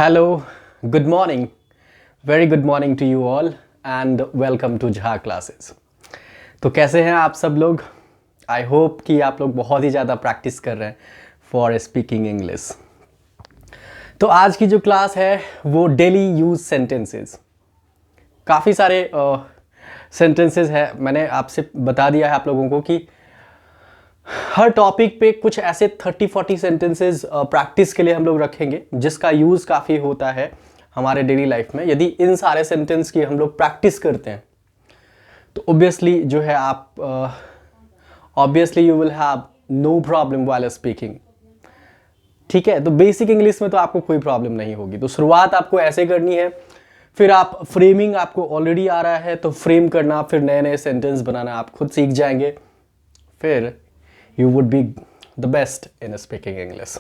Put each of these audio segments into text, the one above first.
Hello, good morning. Very good morning to you all and welcome to जहा classes. तो कैसे हैं आप सब लोग? आई होप कि आप लोग बहुत ही ज़्यादा प्रैक्टिस कर रहे हैं फॉर स्पीकिंग इंग्लिश। तो आज की जो क्लास है वो डेली यूज सेंटेंसेस। काफ़ी सारे सेंटेंसेस है। मैंने आपसे बता दिया है आप लोगों को कि हर टॉपिक पे कुछ ऐसे 30-40 सेंटेंसेस प्रैक्टिस के लिए हम लोग रखेंगे जिसका यूज़ काफ़ी होता है हमारे डेली लाइफ में। यदि इन सारे सेंटेंस की हम लोग प्रैक्टिस करते हैं तो ऑब्वियसली जो है आप obviously you will have no problem while speaking. ठीक है, तो बेसिक इंग्लिश में तो आपको कोई प्रॉब्लम नहीं होगी। तो शुरुआत आपको ऐसे करनी है, फिर आप फ्रेमिंग आपको ऑलरेडी आ रहा है तो फ्रेम करना, फिर नए नए सेंटेंस बनाना आप खुद सीख जाएंगे, फिर you would be the best in speaking English।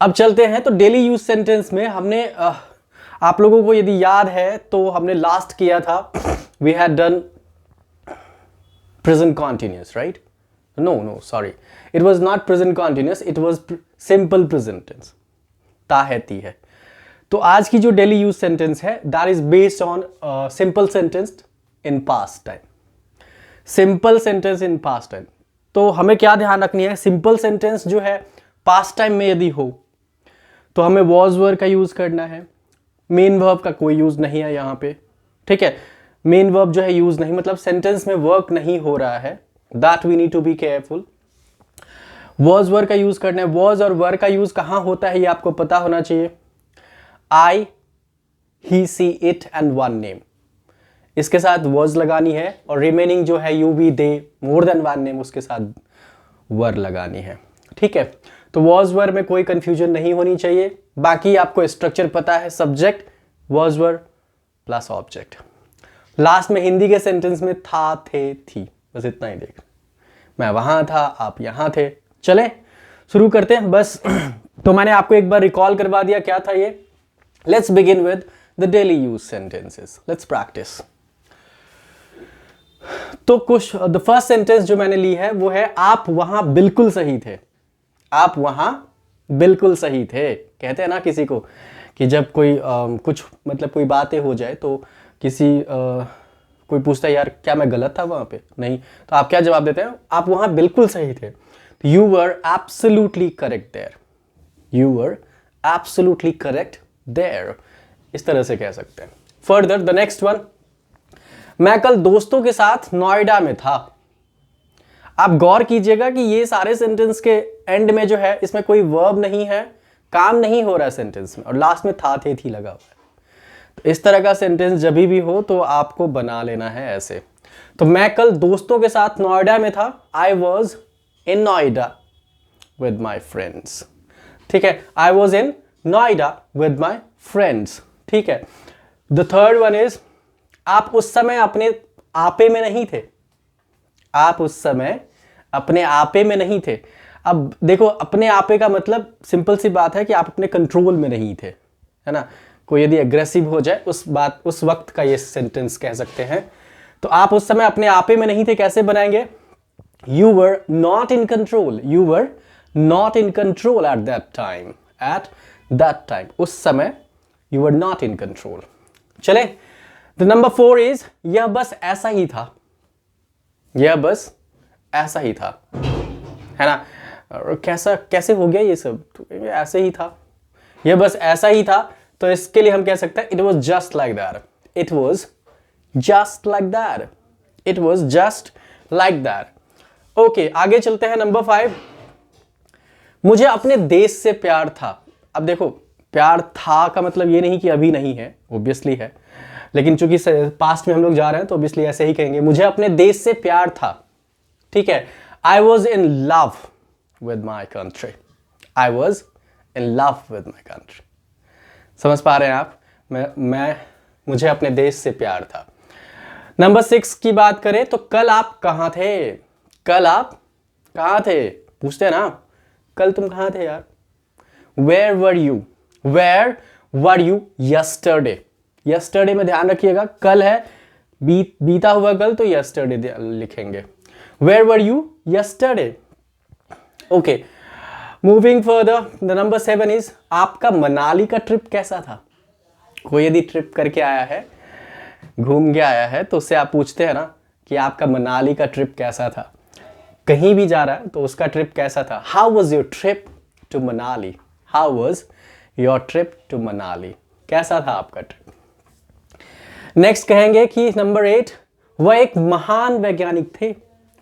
अब चलते हैं तो डेली यूज सेंटेंस में हमने आप लोगों को यदि याद है तो हमने लास्ट किया था we had done present continuous, right? No, sorry, it was not present continuous, it was simple present tense, ता है ती है। तो आज की जो डेली यूज सेंटेंस है that is based on simple sentence in past time। Simple sentence in past time. तो हमें क्या ध्यान रखनी है, सिंपल सेंटेंस जो है पास्ट टाइम में यदि हो तो हमें वॉज वर का यूज करना है। मेन वर्ब का कोई यूज नहीं है यहाँ पे। ठीक है, मेन वर्ब जो है यूज नहीं, मतलब सेंटेंस में वर्क नहीं हो रहा है, that we need to be careful. Was were का यूज करना है। वॉज और वर का यूज कहाँ होता है ये आपको पता होना चाहिए। I, he, she, it and one name, इसके साथ वर्ज लगानी है और रिमेनिंग जो है you, we, they, more than one name, उसके साथ वर लगानी है। ठीक है, तो वॉज वर में कोई कंफ्यूजन नहीं होनी चाहिए। बाकी आपको स्ट्रक्चर पता है, subject was were plus object. Last में हिंदी के सेंटेंस में था, थे, थी, बस इतना ही देख। मैं वहां था, आप यहां थे। चले शुरू करते हैं बस। तो मैंने आपको एक बार रिकॉल करवा दिया क्या था ये। Let's begin with the daily use sentences, let's practice. तो कुछ द फर्स्ट सेंटेंस जो मैंने ली है वो है आप वहां बिल्कुल सही थे। आप वहां बिल्कुल सही थे। कहते हैं ना किसी को कि जब कोई कुछ मतलब कोई बातें हो जाए तो किसी कोई पूछता है यार क्या मैं गलत था वहां पे, नहीं, तो आप क्या जवाब देते हैं, आप वहां बिल्कुल सही थे। You were absolutely correct there. You were absolutely correct there, इस तरह से कह सकते हैं। फर्दर द नेक्स्ट वन, मैं कल दोस्तों के साथ नोएडा में था। आप गौर कीजिएगा कि ये सारे सेंटेंस के एंड में जो है इसमें कोई वर्ब नहीं है, काम नहीं हो रहा है सेंटेंस में, और लास्ट में था, थे, थी लगा हुआ है। तो इस तरह का सेंटेंस जब भी हो तो आपको बना लेना है ऐसे। तो मैं कल दोस्तों के साथ नोएडा में था। I was in Noida with my friends. ठीक है, I was in Noida with my friends. ठीक है, द थर्ड वन इज आप उस समय अपने आपे में नहीं थे। आप उस समय अपने आपे में नहीं थे। अब देखो, अपने आपे का मतलब सिंपल सी बात है कि आप अपने कंट्रोल में नहीं थे, है ना। कोई यदि एग्रेसिव हो जाए उस वक्त का ये सेंटेंस कह सकते हैं। तो आप उस समय अपने आपे में नहीं थे, कैसे बनाएंगे, you were not in control. You were not in control at that time. At that time, उस समय you were not in control. चले, तो नंबर 4 इज यह बस ऐसा ही था। यह बस ऐसा ही था, है ना। और कैसे हो गया ये सब, तो ऐसे ही था, यह बस ऐसा ही था। तो इसके लिए हम कह सकते हैं it was just like that. It was just like that. It was just like that. Okay, आगे चलते हैं। नंबर 5, मुझे अपने देश से प्यार था। अब देखो, प्यार था का मतलब ये नहीं कि अभी नहीं है, ऑब्वियसली है, लेकिन चूंकि पास्ट में हम लोग जा रहे हैं तो ऑब्वियसली ऐसे ही कहेंगे, मुझे अपने देश से प्यार था। ठीक है, I was in love with my country. I was in love with my country. समझ पा रहे हैं आप, मुझे अपने देश से प्यार था। नंबर 6 की बात करें तो कल आप कहाँ थे। कल आप कहाँ थे, पूछते हैं ना, कल तुम कहाँ थे यार। Where were you. Where were you yesterday. Yesterday में ध्यान रखिएगा, कल है, बीता हुआ कल, तो यस्टरडे लिखेंगे। Where were you yesterday. Okay, moving further, the number 7 is आपका मनाली का ट्रिप कैसा था। कोई यदि ट्रिप करके आया है, घूम के आया है, तो उससे आप पूछते हैं ना कि आपका मनाली का ट्रिप कैसा था। कहीं भी जा रहा है तो उसका ट्रिप कैसा था। How was your trip to Manali, how was your trip to Manali, कैसा था आपका ट्रिप। नेक्स्ट कहेंगे कि नंबर 8, वह एक महान वैज्ञानिक थे,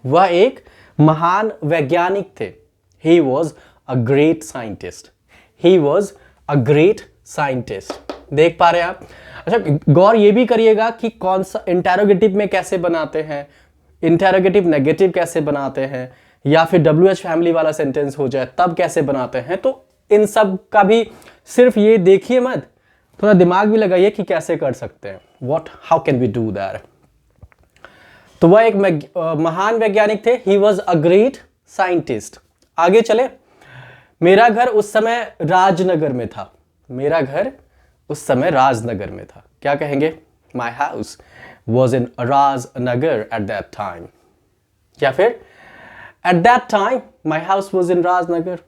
वह एक महान वैज्ञानिक थे। He was a great scientist, he was a great scientist. देख पा रहे हैं आप। अच्छा गौर ये भी करिएगा कि कौन सा इंटेरोगेटिव में कैसे बनाते हैं, इंटेरोगेटिव नेगेटिव कैसे बनाते हैं, या फिर WH फैमिली वाला सेंटेंस हो जाए तब कैसे बनाते हैं। तो इन सब का भी सिर्फ ये देखिए मत, थोड़ा दिमाग भी लगाइए कि कैसे कर सकते हैं। What, how can we do that. तो वह एक महान वैज्ञानिक थे। He was a great scientist. आगे चले, मेरा घर उस समय राजनगर में था, मेरा घर उस समय राजनगर में था। क्या कहेंगे, माई house was in Rajnagar at that time, या फिर at that time my house was in Rajnagar,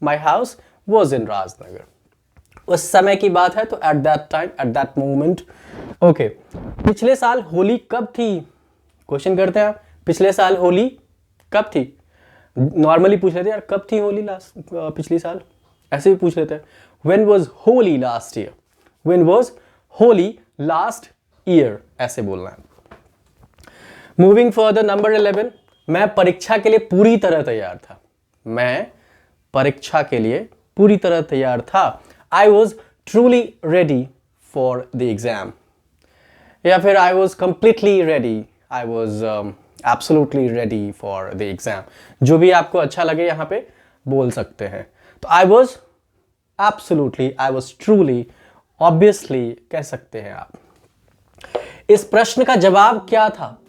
my house was in Rajnagar. उस समय की बात है तो at that time, at that moment. Okay, पिछले साल होली कब थी, क्वेश्चन करते हैं आप, पिछले साल होली कब थी। नॉर्मली पूछ लेते हैं यार कब थी होली लास्ट, पिछली साल, ऐसे भी पूछ लेते हैं। When was Holi last year, when was Holi last year, ऐसे बोलना है। मूविंग फर्दर, नंबर 11, मैं परीक्षा के लिए पूरी तरह तैयार था, मैं परीक्षा के लिए पूरी तरह तैयार था। I was truly ready for the exam, या फिर I was completely ready, I was absolutely ready for the exam. जो भी आपको अच्छा लगे यहाँ पे बोल सकते हैं। तो I was absolutely, I was truly, obviously कह सकते हैं आप। इस प्रश्न का जवाब क्या था,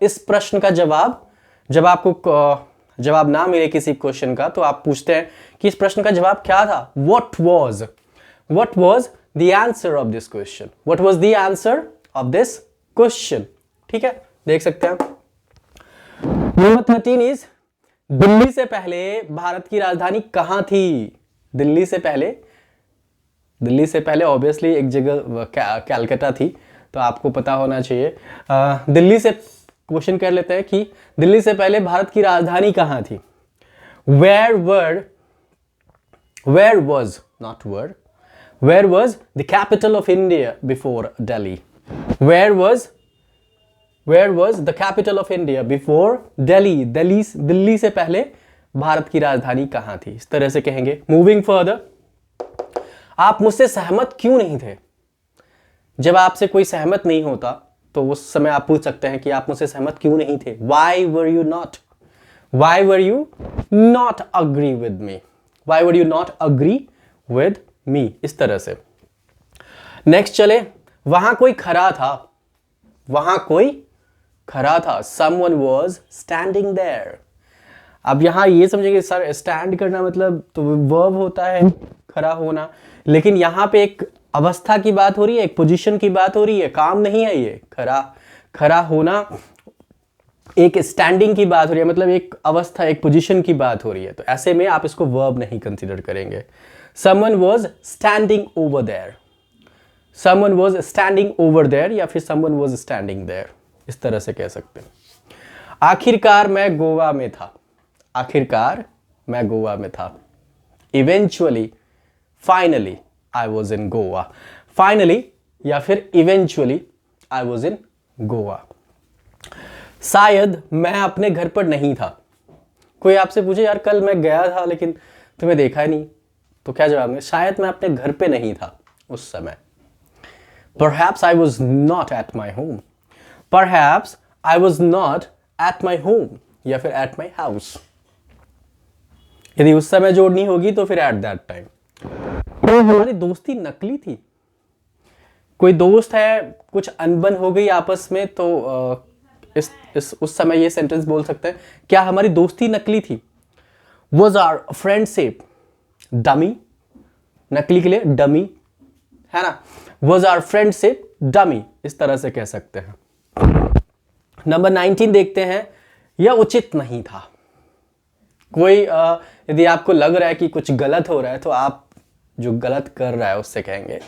इस प्रश्न का जवाब, जब आपको जवाब ना मिले किसी क्वेश्चन का तो आप पूछते हैं कि इस प्रश्न का जवाब क्या था। what was the answer of this question, what was the answer of this question। ठीक है, देख सकते हैं। नंबर 13 इज दिल्ली से पहले भारत की राजधानी कहां थी। दिल्ली से पहले ऑब्वियसली एक जगह कैलकाटा थी, तो आपको पता होना चाहिए। दिल्ली से क्वेश्चन कर लेते हैं कि दिल्ली से पहले भारत की राजधानी कहां थी। Where was the capital of India before Delhi? Where was the capital of India before Delhi? Delhi से पहले भारत की राजधानी कहां थी, इस तरह से कहेंगे। मूविंग फर्दर, आप मुझसे सहमत क्यों नहीं थे। जब आपसे कोई सहमत नहीं होता तो उस समय आप पूछ सकते हैं कि आप मुझसे सहमत क्यों नहीं थे। Why were you not agree with me? Why were you not agree with me? इस तरह से। नेक्स्ट चले, वहां कोई खड़ा था, वहां कोई खड़ा था। Someone was standing there। अब यहां ये समझेंगे सर स्टैंड करना मतलब तो वर्ब होता है खड़ा होना, लेकिन यहां पे एक अवस्था की बात हो रही है, एक पोजीशन की बात हो रही है, काम नहीं है ये। खड़ा होना एक स्टैंडिंग की बात हो रही है, मतलब एक अवस्था, एक पोजीशन की बात हो रही है, तो ऐसे में आप इसको वर्ब नहीं कंसीडर करेंगे। Someone was standing over there, someone was standing over there, या फिर someone was standing there, इस तरह से कह सकते हैं। आखिरकार मैं गोवा में था, आखिरकार मैं गोवा में था। Eventually, finally, I was in Goa। Finally या फिर eventually I was in Goa। शायद मैं अपने घर पर नहीं था। कोई आपसे पूछे यार कल मैं गया था लेकिन तुम्हें देखा ही नहीं, तो क्या जवाब है, शायद मैं अपने घर पे नहीं था उस समय। Perhaps I was not at my home, perhaps I was not at my home, या फिर at my house। यदि उस समय जोड़नी होगी तो फिर at that time। हमारी दोस्ती नकली थी। कोई दोस्त है, कुछ अनबन हो गई आपस में, तो उस समय ये सेंटेंस बोल सकते हैं, क्या हमारी दोस्ती नकली थी। Was our friendship dummy? नकली के लिए डमी है ना। Was our friendship dummy? इस तरह से कह सकते हैं। नंबर 19 देखते हैं, यह उचित नहीं था, कोई यदि आपको लग रहा है कि कुछ गलत हो रहा है तो आप जो गलत कर रहा है उससे कहेंगे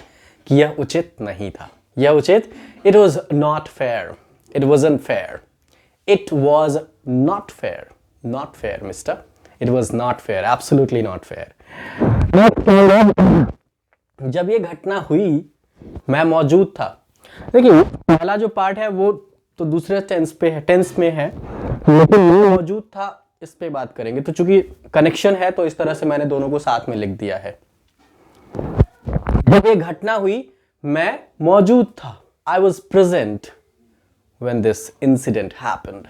कि यह उचित नहीं था, यह उचित, it was not fair, it wasn't fair, it was not fair, not fair mister, it was not fair, absolutely not fair. जब ये घटना हुई मैं मौजूद था। देखिए पहला जो पार्ट है वो तो दूसरे टेंस पे है, टेंस में है, लेकिन मैं मौजूद था इस पे बात करेंगे। तो चूंकि कनेक्शन है तो इस तरह से मैंने दोनों को साथ में लिख दिया है। जब ये घटना हुई मैं मौजूद था, I was present when this incident happened.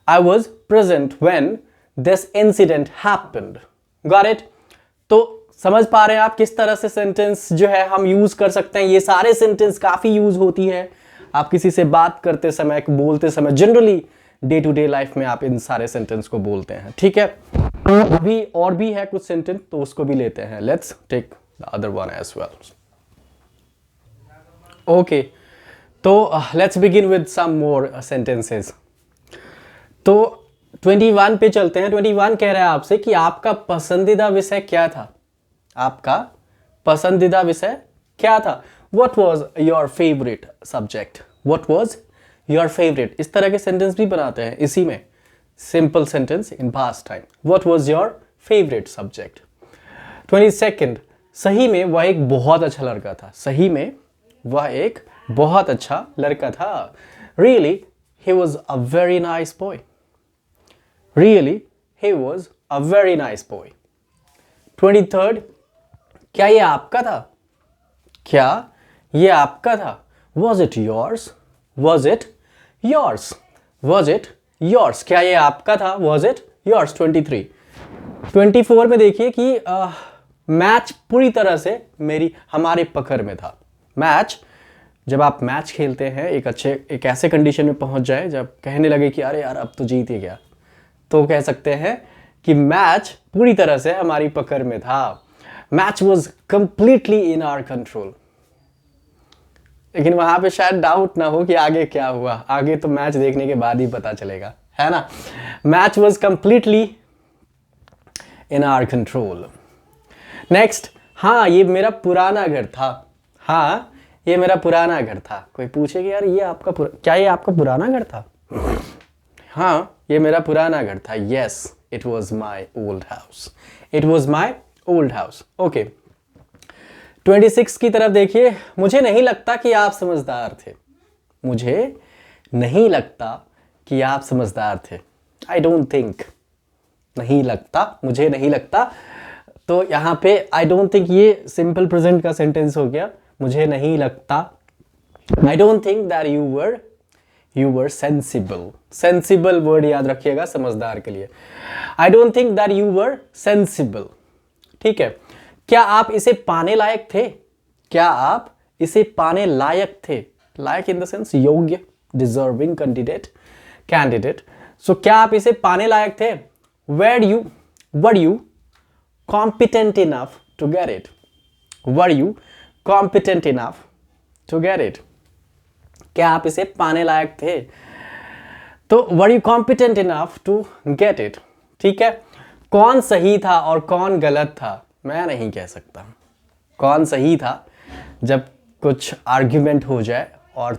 I was present when this incident happened. Got it? तो समझ पा रहे हैं आप किस तरह से सेंटेंस जो है हम यूज कर सकते हैं। ये सारे सेंटेंस काफी यूज होती है आप किसी से बात करते समय, बोलते समय, generally day to day life में आप इन सारे सेंटेंस को बोलते हैं। ठीक है, अभी और भी है कुछ सेंटेंस तो उसको भी लेते हैं। Let's take the other one as well. Okay, तो let's begin with some more sentences. तो 21 पे चलते हैं। 21 कह रहा है आपसे कि आपका पसंदीदा विषय क्या था, आपका पसंदीदा विषय क्या था। What was your favorite subject? What was your favorite? इस तरह के सेंटेंस भी बनाते हैं इसी में, simple sentence in past time. What was your favorite subject? 22nd, सही में वह एक बहुत अच्छा लड़का था, सही में वह एक बहुत अच्छा लड़का था। Really, he was a very nice boy. Really, he was a very nice boy. 23rd, क्या ये आपका था, क्या ये आपका था। Was it yours? Was it yours? Was it yours? क्या ये आपका था? Was it yours? 23. 24 में देखिए कि मैच पूरी तरह से हमारे पकड़ में था। मैच, जब आप मैच खेलते हैं एक ऐसे कंडीशन में पहुंच जाए जब कहने लगे कि अरे यार अब तो जीत ही गया, तो कह सकते हैं कि मैच पूरी तरह से हमारी पकड़ में था। Match was completely in our control. लेकिन वहां पे शायद डाउट ना हो कि आगे क्या हुआ, आगे तो मैच देखने के बाद ही पता चलेगा, है ना। Match was completely in our control. Next, हाँ ये मेरा पुराना घर था, हाँ ये मेरा पुराना घर था। कोई पूछे कि यार क्या ये आपका पुराना घर था। हाँ ये मेरा पुराना घर था। Yes, it was my old house, it was my old house. Okay, 26 की तरफ देखिए। मुझे नहीं लगता कि आप समझदार थे, मुझे नहीं लगता कि आप समझदार थे। आई डोंट थिंक, नहीं लगता, मुझे नहीं लगता। तो यहाँ पे आई डोंट थिंक ये सिंपल प्रेजेंट का सेंटेंस हो गया। मुझे नहीं लगता, I don't think that you were sensible. Sensible word याद रखिएगा समझदार के लिए। I don't think that you were sensible. ठीक है, क्या आप इसे पाने लायक थे, क्या आप इसे पाने लायक थे। लायक इन द सेंस योग्य, डिजर्विंग कैंडिडेट। सो क्या आप इसे पाने लायक थे। Were you competent enough to get it, were you competent enough to get it. क्या आप इसे पाने लायक थे, तो were you competent enough to get it. ठीक है, कौन सही था और कौन गलत था, मैं नहीं कह सकता। कौन सही था, जब कुछ आर्ग्यूमेंट हो जाए और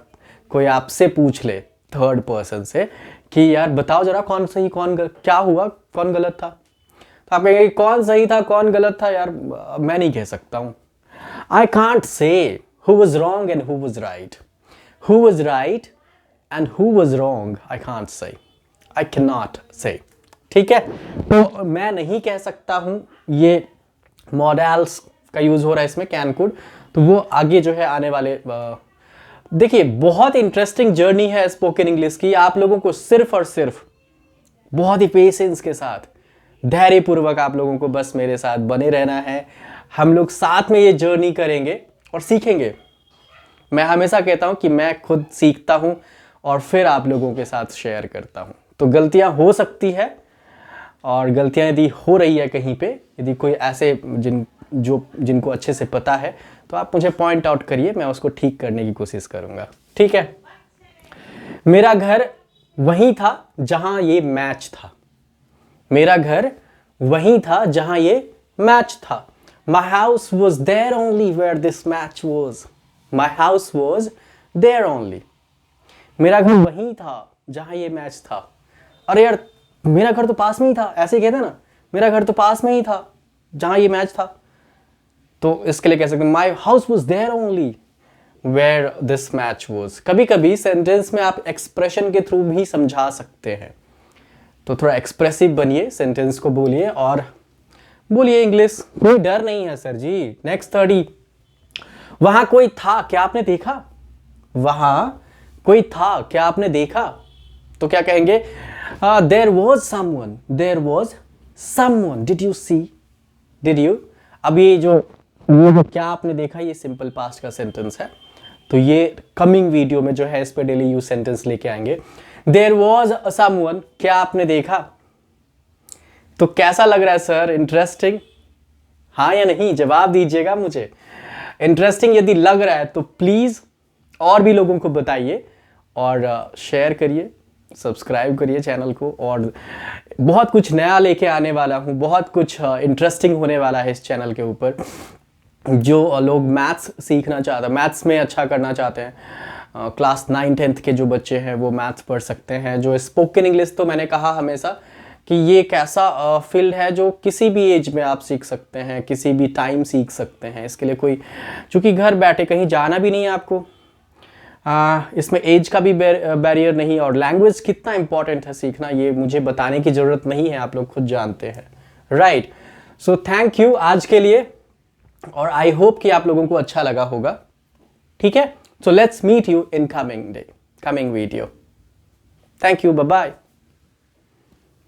कोई आपसे पूछ ले थर्ड पर्सन से कि यार बताओ जरा कौन सही क्या हुआ, कौन गलत था, तो आप कहेंगे कौन सही था कौन गलत था, यार मैं नहीं कह सकता हूं। I can't say who was wrong and who was right, who was right and who was wrong, I can't say, I can not से। ठीक है, तो मैं नहीं कह सकता हूं, ये मॉडल्स का यूज हो रहा है इसमें, कैन कुड। तो वो आगे जो है आने वाले देखिए बहुत इंटरेस्टिंग जर्नी है स्पोकन इंग्लिश की। आप लोगों को सिर्फ और सिर्फ बहुत ही पेशेंस के साथ, धैर्यपूर्वक आप लोगों को बस मेरे साथ बने रहना है। हम लोग साथ में ये जर्नी करेंगे और सीखेंगे। मैं हमेशा कहता हूं कि मैं खुद सीखता हूं और फिर आप लोगों के साथ शेयर करता हूं। तो गलतियां हो सकती है, और गलतियां यदि हो रही है कहीं पे, यदि कोई ऐसे जिनको अच्छे से पता है तो आप मुझे पॉइंट आउट करिए, मैं उसको ठीक करने की कोशिश करूंगा। ठीक है, मेरा घर वहीं था जहां ये मैच था, मेरा घर वहीं था जहां ये मैच था। My house was there only where this match was. My house was there only. मेरा घर वहीं था जहां ये मैच था। अरे यार मेरा घर तो पास में ही था, ऐसे कहते हैं ना, मेरा घर तो पास में ही था जहां ये मैच था। तो इसके लिए कह सकते हैं my house was there only where this match was. कभी कभी सेंटेंस में आप एक्सप्रेशन के थ्रू भी समझा सकते हैं। तो थोड़ा एक्सप्रेसिव बनिए, सेंटेंस को बोलिए और बोलिए इंग्लिश। कोई डर नहीं है सर जी। नेक्स्ट 30। वहां कोई था क्या आपने देखा? वहां कोई था क्या आपने देखा? तो क्या कहेंगे? There was someone, there was someone, did you see, did you. अब ये जो क्या आपने देखा, ये सिंपल पास्ट का सेंटेंस है। तो ये कमिंग वीडियो में जो है इस पे डेली यूज सेंटेंस लेके आएंगे। देयर वॉज समवन, क्या आपने देखा? तो कैसा लग रहा है सर? इंटरेस्टिंग? हाँ या नहीं जवाब दीजिएगा मुझे। इंटरेस्टिंग यदि लग रहा है तो प्लीज और भी लोगों को बताइए और शेयर करिए, सब्सक्राइब करिए चैनल को। और बहुत कुछ नया लेके आने वाला हूँ, बहुत कुछ इंटरेस्टिंग होने वाला है इस चैनल के ऊपर। जो लोग मैथ्स सीखना चाहते हैं, मैथ्स में अच्छा करना चाहते हैं, क्लास 9-10 के जो बच्चे हैं वो मैथ्स पढ़ सकते हैं। जो स्पोकन इंग्लिश, तो मैंने कहा हमेशा कि ये एक ऐसा फील्ड है जो किसी भी एज में आप सीख सकते हैं, किसी भी टाइम सीख सकते हैं। इसके लिए कोई, चूँकि घर बैठे कहीं जाना भी नहीं है आपको, इसमें एज का भी बैरियर नहीं। और लैंग्वेज कितना इंपॉर्टेंट है सीखना, ये मुझे बताने की ज़रूरत नहीं है, आप लोग खुद जानते हैं, राइट। सो थैंक यू आज के लिए, और आई होप कि आप लोगों को अच्छा लगा होगा। ठीक है, so let's meet you in coming day, coming video. Thank you, bye bye.